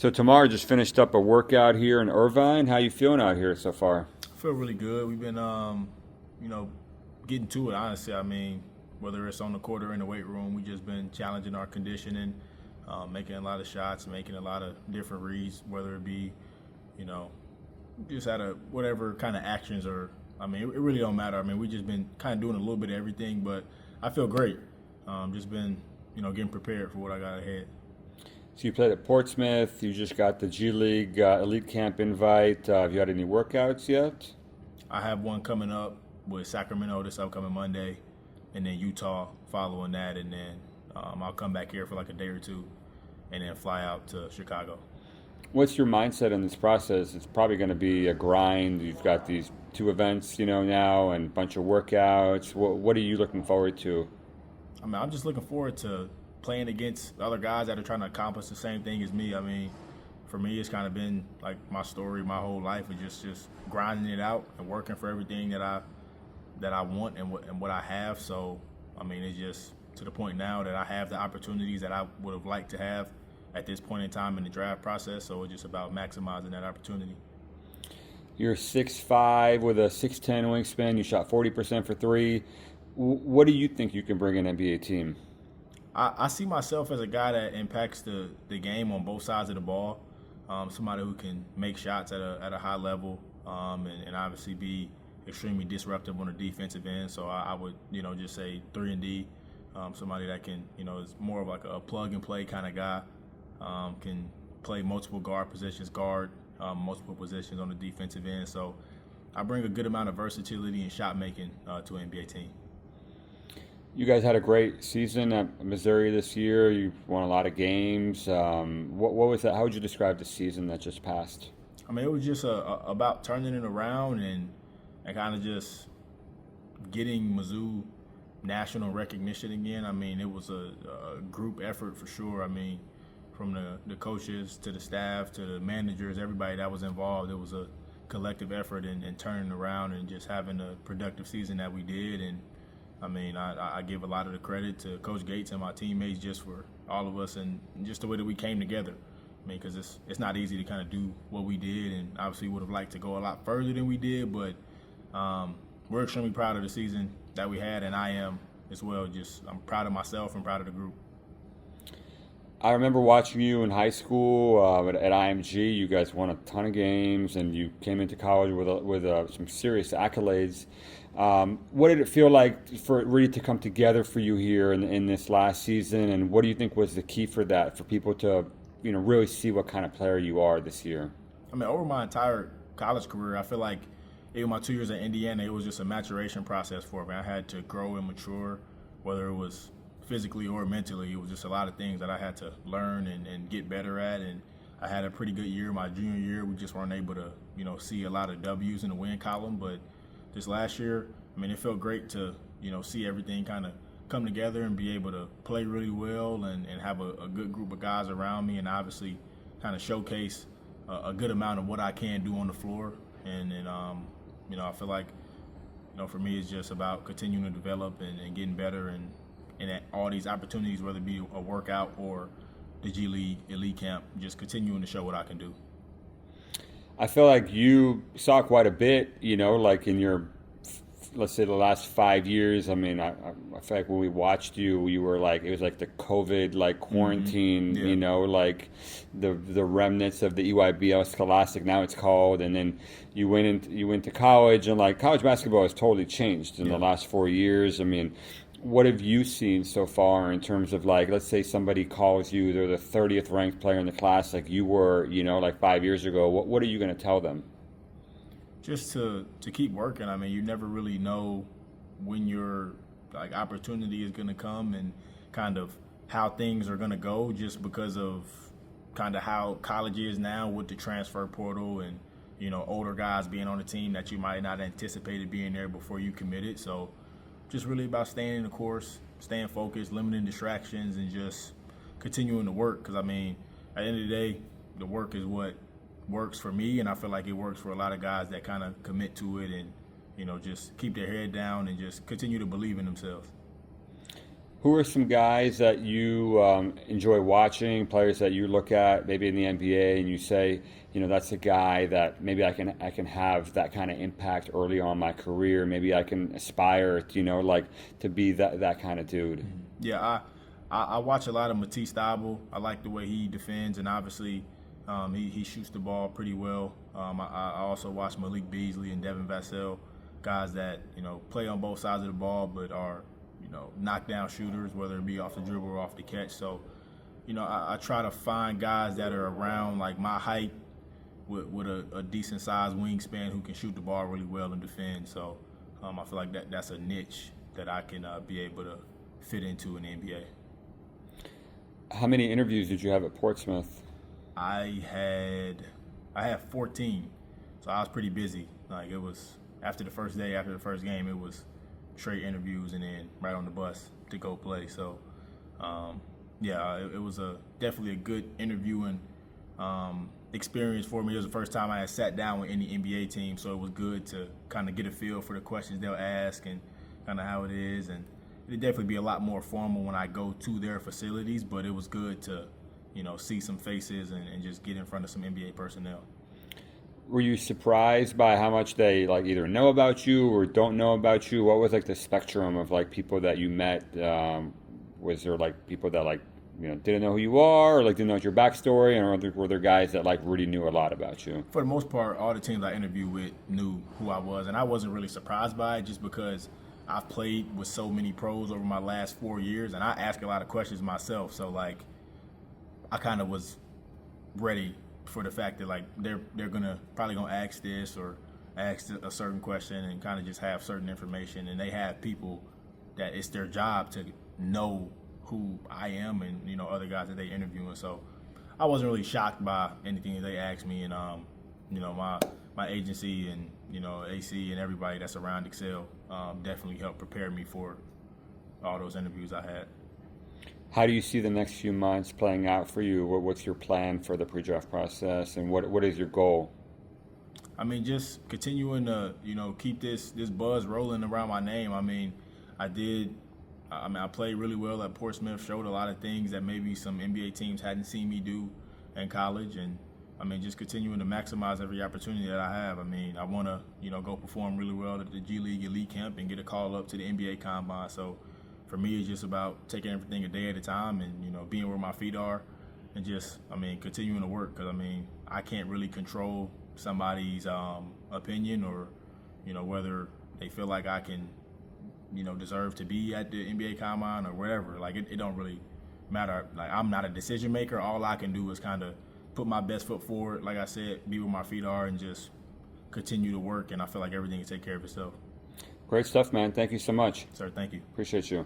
So Tamar just finished up a workout here in Irvine. How you feeling out here so far? I feel really good. We've been, you know, getting to it. Honestly, I mean, whether it's on the court or in the weight room, we just been challenging our conditioning, making a lot of shots, making a lot of different reads. Whether it be, you know, just out of whatever kind of actions or, I mean, it really don't matter. I mean, we just been kind of doing a little bit of everything, but I feel great. Just been, getting prepared for what I got ahead. So you played at Portsmouth. You just got the G League Elite Camp invite. Have you had any workouts yet? I have one coming up with Sacramento this upcoming Monday, and then Utah following that, and then I'll come back here for like a day or two, and then fly out to Chicago. What's your mindset in this process? It's probably going to be a grind. You've got these two events, now, and a bunch of workouts. What are you looking forward to? I mean, I'm just looking forward to playing against other guys that are trying to accomplish the same thing as me. I mean, for me, it's kind of been like my story, my whole life is just grinding it out and working for everything that I want and what I have. So, I mean, it's just to the point now that I have the opportunities that I would have liked to have at this point in time in the draft process. So it's just about maximizing that opportunity. You're 6'5" with a 6'10" wingspan. You shot 40% for three. What do you think you can bring an NBA team? I see myself as a guy that impacts the game on both sides of the ball. Somebody who can make shots at a high level and obviously be extremely disruptive on the defensive end. So I would, just say 3-and-D. Somebody that can, is more of like a plug and play kind of guy. Can play multiple guard positions, multiple positions on the defensive end. So I bring a good amount of versatility and shot making to an NBA team. You guys had a great season at Missouri this year. You won a lot of games. What was that? How would you describe the season that just passed? I mean, it was just about turning it around and kind of just getting Mizzou national recognition again. I mean, it was a group effort for sure. I mean, from the coaches to the staff to the managers, everybody that was involved, it was a collective effort in turning around and just having a productive season that we did. And I mean, I give a lot of the credit to Coach Gates and my teammates just for all of us and just the way that we came together. I mean, because it's not easy to kind of do what we did, and obviously would have liked to go a lot further than we did, but we're extremely proud of the season that we had, and I am as well. Just I'm proud of myself and proud of the group. I remember watching you in high school at IMG. You guys won a ton of games, and you came into college with some serious accolades. What did it feel like for it really to come together for you here in this last season? And what do you think was the key for that, for people to really see what kind of player you are this year? I mean, over my entire college career, I feel like even my 2 years at Indiana, it was just a maturation process for me. I had to grow and mature, whether it was physically or mentally. It was just a lot of things that I had to learn and get better at. And I had a pretty good year my junior year. We just weren't able to, see a lot of W's in the win column. But this last year, I mean, it felt great to, see everything kind of come together and be able to play really well and have a good group of guys around me and obviously kind of showcase a good amount of what I can do on the floor. And I feel like, for me, it's just about continuing to develop and getting better and at all these opportunities, whether it be a workout or the G League Elite Camp, just continuing to show what I can do. I feel like you saw quite a bit, like in your, let's say, the last 5 years. I mean, I feel like when we watched you, you were like, it was like the COVID, like quarantine, Mm-hmm. Yeah. Like the remnants of the EYBL Scholastic, now it's called. And then you went to college, and like college basketball has totally changed in the last 4 years. I mean, what have you seen so far in terms of, like, let's say somebody calls you, they're the 30th ranked player in the class like you were, like 5 years ago. What are you going to tell them? Just to keep working. I mean, you never really know when your like opportunity is going to come and kind of how things are going to go, just because of kind of how college is now with the transfer portal and older guys being on the team that you might not anticipated being there before you committed. So just really about staying in the course, staying focused, limiting distractions, and just continuing to work. Because, I mean, at the end of the day, the work is what works for me, and I feel like it works for a lot of guys that kind of commit to it and, just keep their head down and just continue to believe in themselves. Who are some guys that you enjoy watching, players that you look at maybe in the NBA and you say, that's a guy that maybe I can have that kind of impact early on in my career. Maybe I can aspire, like to be that kind of dude. Yeah, I watch a lot of Matisse Thybulle. I like the way he defends, and obviously he shoots the ball pretty well. I also watch Malik Beasley and Devin Vassell, guys that play on both sides of the ball, but are knockdown shooters, whether it be off the dribble or off the catch. So, I try to find guys that are around like my height with a decent sized wingspan who can shoot the ball really well and defend. So, I feel like that's a niche that I can be able to fit into in the NBA. How many interviews did you have at Portsmouth? I had 14, so I was pretty busy. Like it was after the first day, after the first game, it was straight interviews and then right on the bus to go play. So, it was definitely a good interviewing experience for me. It was the first time I had sat down with any NBA team, so it was good to kind of get a feel for the questions they'll ask and kind of how it is. And it'd definitely be a lot more formal when I go to their facilities, but it was good to, see some faces and just get in front of some NBA personnel. Were you surprised by how much they like either know about you or don't know about you? What was like the spectrum of like people that you met? Was there like people that like didn't know who you are or like didn't know your backstory, and were there guys that like really knew a lot about you? For the most part, all the teams I interviewed with knew who I was, and I wasn't really surprised by it just because I've played with so many pros over my last 4 years, and I ask a lot of questions myself. So like, I kind of was ready for the fact that like they're probably gonna ask this or ask a certain question and kind of just have certain information, and they have people that it's their job to know who I am and other guys that they interviewing. So I wasn't really shocked by anything that they asked me, and my agency and AC and everybody that's around Excel definitely helped prepare me for all those interviews I had. How do you see the next few months playing out for you? What's your plan for the pre-draft process, and what is your goal? I mean, just continuing to keep this buzz rolling around my name. I mean, I played really well at Portsmouth, showed a lot of things that maybe some NBA teams hadn't seen me do in college, and I mean, just continuing to maximize every opportunity that I have. I mean, I want to go perform really well at the G League Elite Camp and get a call up to the NBA Combine. So for me, it's just about taking everything a day at a time and being where my feet are, and just continuing to work, because I can't really control somebody's opinion or whether they feel like I can deserve to be at the NBA Combine or whatever. Like it don't really matter. Like I'm not a decision maker. All I can do is kind of put my best foot forward, like I said, be where my feet are, and just continue to work, and I feel like everything can take care of itself. Great stuff, man. Thank you so much. Sir, thank you. Appreciate you.